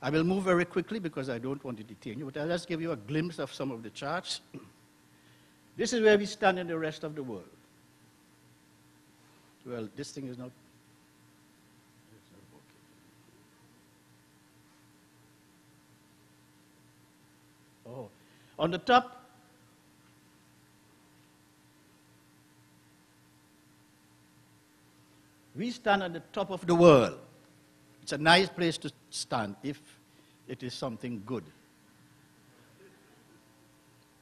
I will move very quickly because I don't want to detain you, but I'll just give you a glimpse of some of the charts. This is where we stand in the rest of the world. Well, this thing is not... Oh, on the top, we stand at the top of the world. It's a nice place to stand if it is something good.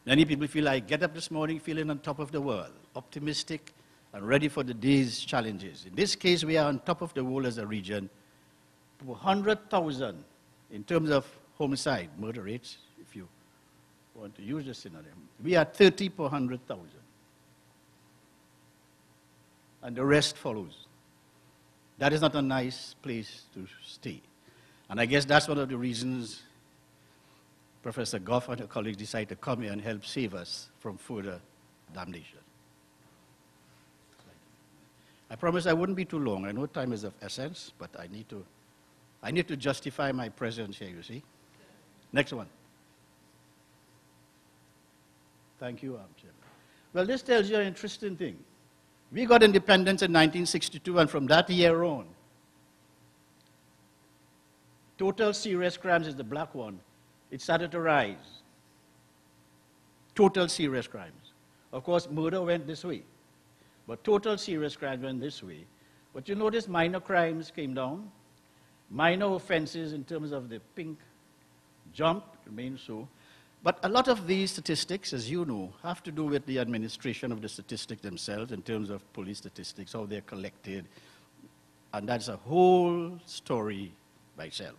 Many people feel like get up this morning feeling on top of the world, optimistic and ready for the day's challenges. In this case, we are on top of the world as a region. 100,000 in terms of homicide, murder rates, if you want to use the synonym. We are 30 per 100,000. And the rest follows. That is not a nice place to stay. And I guess that's one of the reasons Professor Goff and her colleagues decided to come here and help save us from further damnation. I promise I wouldn't be too long. I know time is of essence, but I need to justify my presence here, you see. Next one. Thank you, Chairman. Well, this tells you an interesting thing. We got independence in 1962, and from that year on, total serious crimes is the black one. It started to rise. Total serious crimes. Of course, murder went this way. But total serious crimes went this way. But you notice minor crimes came down. Minor offenses in terms of the pink jump remain so. But a lot of these statistics, as you know, have to do with the administration of the statistics themselves in terms of police statistics, how they're collected. And that's a whole story by itself.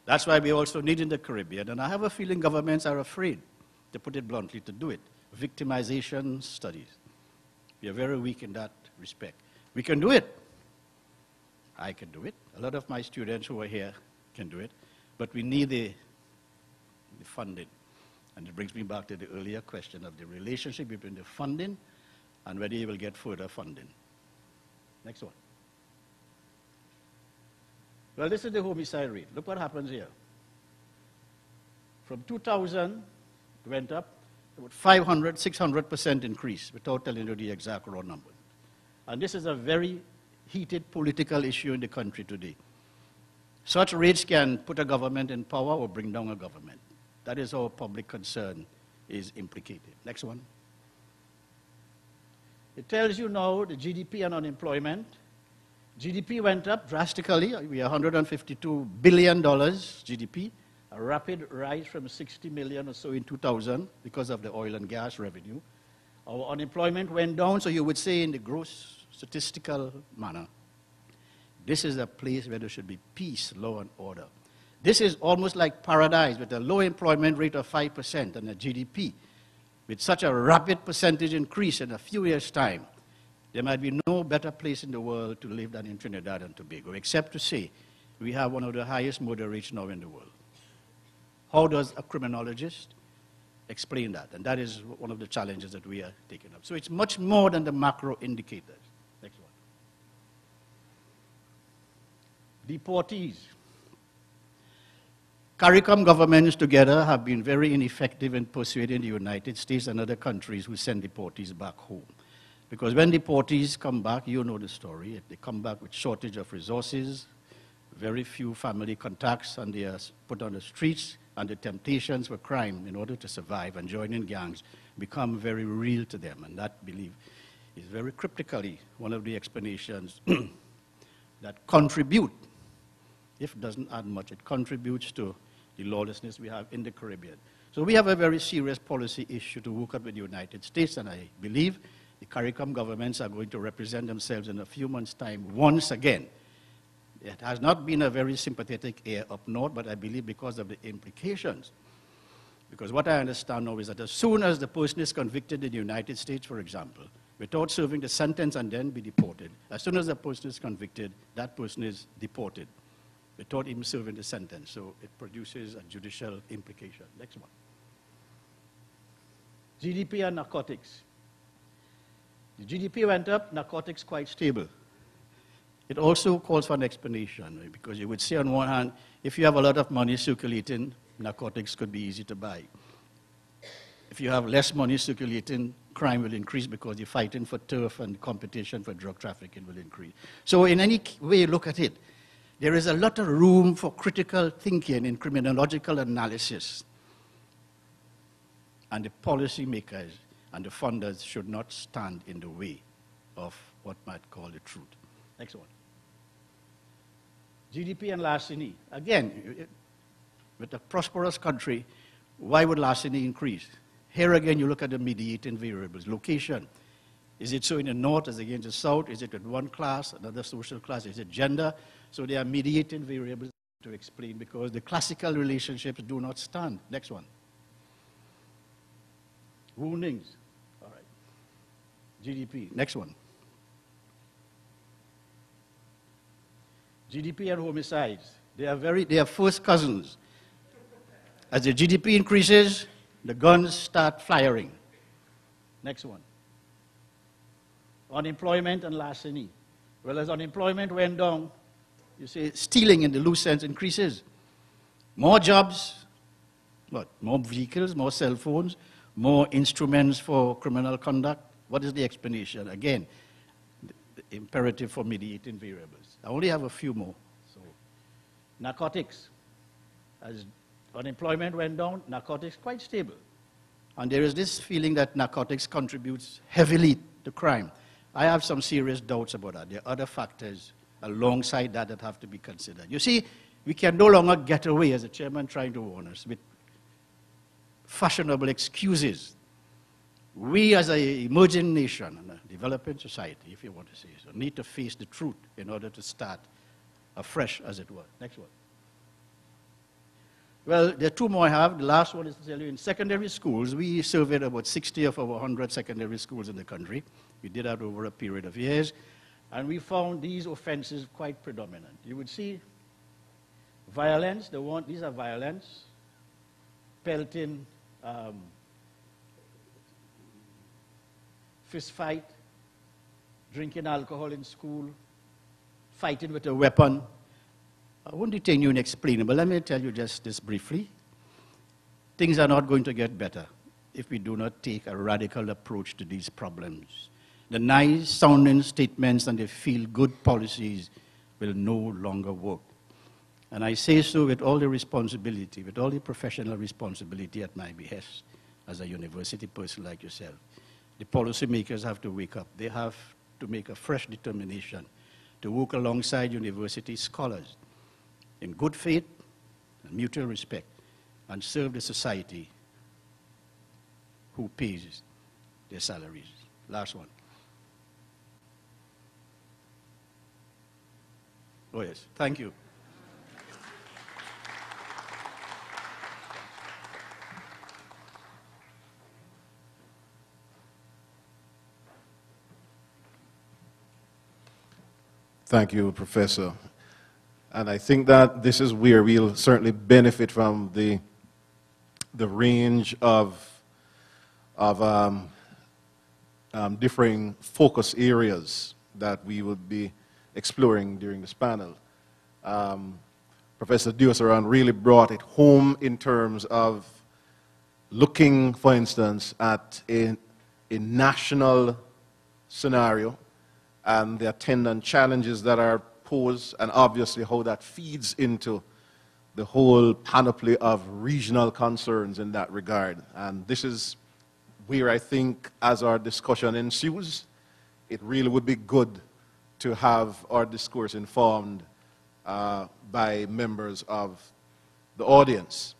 That's why we also need in the Caribbean, and I have a feeling governments are afraid, to put it bluntly, to do it, victimization studies. We are very weak in that respect. We can do it. I can do it. A lot of my students who are here can do it. But we need the funding. And it brings me back to the earlier question of the relationship between the funding and whether you will get further funding. Next one. Well, this is the homicide rate. Look what happens here. From 2000, it went up about 500, 600% increase, without telling you the exact raw number. And this is a very heated political issue in the country today. Such rates can put a government in power or bring down a government. That is how public concern is implicated. Next one. It tells you now the GDP and unemployment. GDP went up drastically. We are $152 billion GDP, a rapid rise from 60 million or so in 2000 because of the oil and gas revenue. Our unemployment went down, so you would say in the gross statistical manner, this is a place where there should be peace, law, and order. This is almost like paradise with a low employment rate of 5% and a GDP with such a rapid percentage increase in a few years' time. There might be no better place in the world to live than in Trinidad and Tobago, except to say we have one of the highest murder rates now in the world. How does a criminologist explain that? And that is one of the challenges that we are taking up. So it's much more than the macro indicators. Next one. Deportees. CARICOM governments together have been very ineffective in persuading the United States and other countries who send deportees back home. Because when deportees come back, you know the story, they come back with shortage of resources, very few family contacts, and they are put on the streets, and the temptations for crime in order to survive and join in gangs become very real to them. And that, I believe, is very cryptically one of the explanations that contribute, if it doesn't add much, it contributes to the lawlessness we have in the Caribbean. So we have a very serious policy issue to work out with the United States, and I believe the CARICOM governments are going to represent themselves in a few months' time once again. It has not been a very sympathetic air up north, but I believe because of the implications. Because what I understand now is that as soon as the person is convicted in the United States, for example, without serving the sentence and then be deported, as soon as the person is convicted, that person is deported without even serving the sentence. So it produces a judicial implication. Next one. GDP and narcotics. The GDP went up, narcotics quite stable. It also calls for an explanation, right? Because you would say on one hand, if you have a lot of money circulating, narcotics could be easy to buy. If you have less money circulating, crime will increase because you're fighting for turf and competition for drug trafficking will increase. So in any way you look at it, there is a lot of room for critical thinking in criminological analysis. And the policymakers and the funders should not stand in the way of what might call the truth. Next one. GDP and larceny. Again, with a prosperous country, why would larceny increase? Here again, you look at the mediating variables. Location. Is it so in the north as against the south? Is it with one class, another social class? Is it gender? So there are mediating variables to explain because the classical relationships do not stand. Next one. Woundings. All right. GDP. Next one. GDP and homicides. They are first cousins. As the GDP increases, the guns start firing. Next one. Unemployment and larceny. Well, as unemployment went down, you see stealing in the loose sense increases. More jobs, what? More vehicles, more cell phones, more instruments for criminal conduct. What is the explanation? Again, the imperative for mediating variables. I only have a few more. So, narcotics. As unemployment went down, narcotics quite stable. And there is this feeling that narcotics contributes heavily to crime. I have some serious doubts about that. There are other factors alongside that that have to be considered. You see, we can no longer get away, as the chairman trying to warn us, with fashionable excuses. We as an emerging nation and a developing society, if you want to say so, need to face the truth in order to start afresh, as it were. Next one. Well, there are two more I have. The last one is to tell you, in secondary schools, we surveyed about 60 of our 100 secondary schools in the country. We did that over a period of years, and we found these offenses quite predominant. You would see violence, these are violence, pelting, fist fight, drinking alcohol in school, fighting with a weapon. I won't detain you and explain it, but let me tell you just this briefly. Things are not going to get better if we do not take a radical approach to these problems. The nice sounding statements and the feel-good policies will no longer work. And I say so with all the responsibility, with all the professional responsibility at my behest as a university person like yourself. The policymakers have to wake up. They have to make a fresh determination to work alongside university scholars in good faith and mutual respect and serve the society who pays their salaries. Last one. Oh yes, thank you. Thank you, Professor. And I think that this is where we'll certainly benefit from the range of differing focus areas that we would be exploring during this panel. Professor Deosaran really brought it home in terms of looking, for instance, at a national scenario and the attendant challenges that are posed, and obviously how that feeds into the whole panoply of regional concerns in that regard. And this is where I think, as our discussion ensues, it really would be good to have our discourse informed by members of the audience.